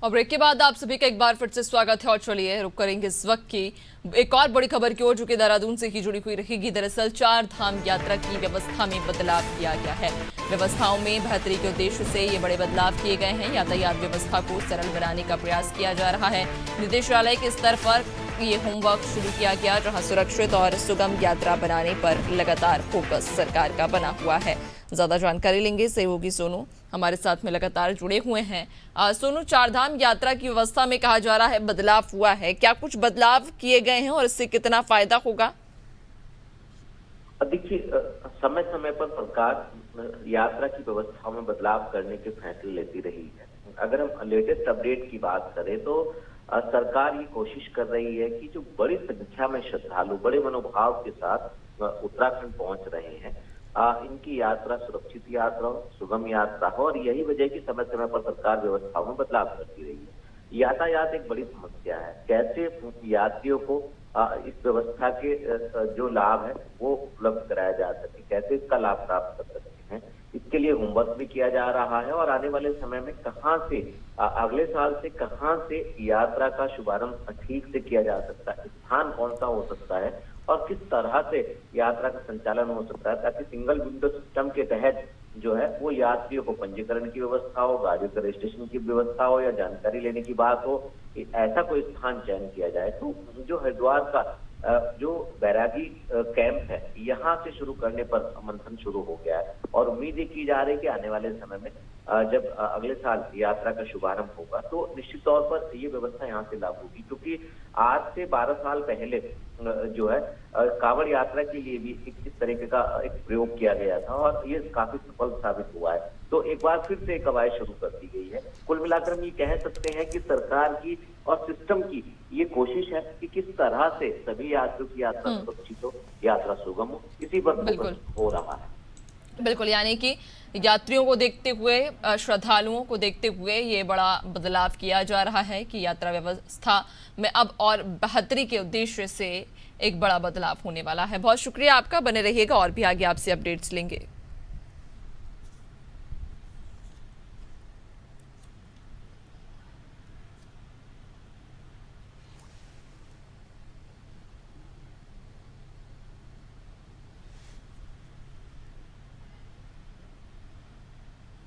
और ब्रेक के बाद आप सभी का एक बार फिर से स्वागत है और चलिए रुक करेंगे इस वक्त की एक और बड़ी खबर की ओर जो कि देहरादून से ही जुड़ी हुई रहेगी। दरअसल 4 धाम यात्रा की व्यवस्था में बदलाव किया गया है। व्यवस्थाओं में बेहतरी के उद्देश्य से ये बड़े बदलाव किए गए हैं। यातायात व्यवस्था को सरल बनाने का प्रयास किया जा रहा है। निदेशालय के स्तर पर ये होमवर्क शुरू किया गया, जहां सुरक्षित और सुगम यात्रा बनाने पर लगातार फोकस सरकार का बना हुआ है। ज्यादा जानकारी लेंगे सहयोगी सोनू हमारे साथ में लगातार जुड़े हुए हैं। सोनू, 4 धाम यात्रा की व्यवस्था में कहा जा रहा है बदलाव हुआ है, क्या कुछ बदलाव किए गए हैं और इससे कितना फायदा होगा? देखिए, समय समय पर सरकार यात्रा की व्यवस्थाओं में बदलाव करने के फैसले लेती रही है। अगर हम लेटेस्ट अपडेट की बात करें तो सरकार ये कोशिश कर रही है कि जो बड़ी संख्या में श्रद्धालु बड़े मनोभाव के साथ उत्तराखंड पहुंच रहे हैं, इनकी यात्रा सुरक्षित यात्रा हो, सुगम यात्रा हो। और यही वजह की समय समय पर सरकार व्यवस्थाओं में बदलाव करती रही है। यातायात एक बड़ी समस्या है। कैसे यात्रियों को इस व्यवस्था के जो लाभ है वो उपलब्ध कराया जा सके, कैसे इसका लाभ प्राप्त कर सकते हैं, इसके लिए होमवर्क भी किया जा रहा है। और आने वाले समय में कहां से अगले साल से कहां से यात्रा का शुभारंभ ठीक से किया जा सकता है, स्थान कौन सा हो सकता है और किस तरह से यात्रा का संचालन हो सकता है, ताकि सिंगल विंडो सिस्टम के तहत जो है वो यात्रियों को पंजीकरण की व्यवस्था हो, गाड़ियों के रजिस्ट्रेशन की व्यवस्था हो या जानकारी लेने की बात हो, ऐसा कोई स्थान चयन किया जाए। तो जो हरिद्वार का जो बैरागी कैंप है, यहाँ से शुरू करने पर मंथन शुरू हो गया है। और उम्मीद की जा रही है कि आने वाले समय में जब अगले साल यात्रा का शुभारंभ होगा तो निश्चित तौर पर ये व्यवस्था यहाँ से लागू होगी, क्योंकि आज से 12 साल पहले जो है कांवड़ यात्रा के लिए भी इस तरीके का एक प्रयोग किया गया था और ये काफी सफल साबित हुआ है। तो एक बार फिर से कवायद शुरू कर दी गई है। कुल मिलाकर हम ये कह सकते हैं कि सरकार की और सिस्टम की ये कोशिश है कि किस तरह से सभी यात्रियों की यात्रा सुरक्षित हो, यात्रा सुगम हो, इसी पर फोकस हो रहा है। बिल्कुल, यानी कि यात्रियों को देखते हुए, श्रद्धालुओं को देखते हुए ये बड़ा बदलाव किया जा रहा है कि यात्रा व्यवस्था में अब और बेहतरी के उद्देश्य से एक बड़ा बदलाव होने वाला है। बहुत शुक्रिया आपका, बने रहिएगा और भी आगे आपसे अपडेट्स लेंगे।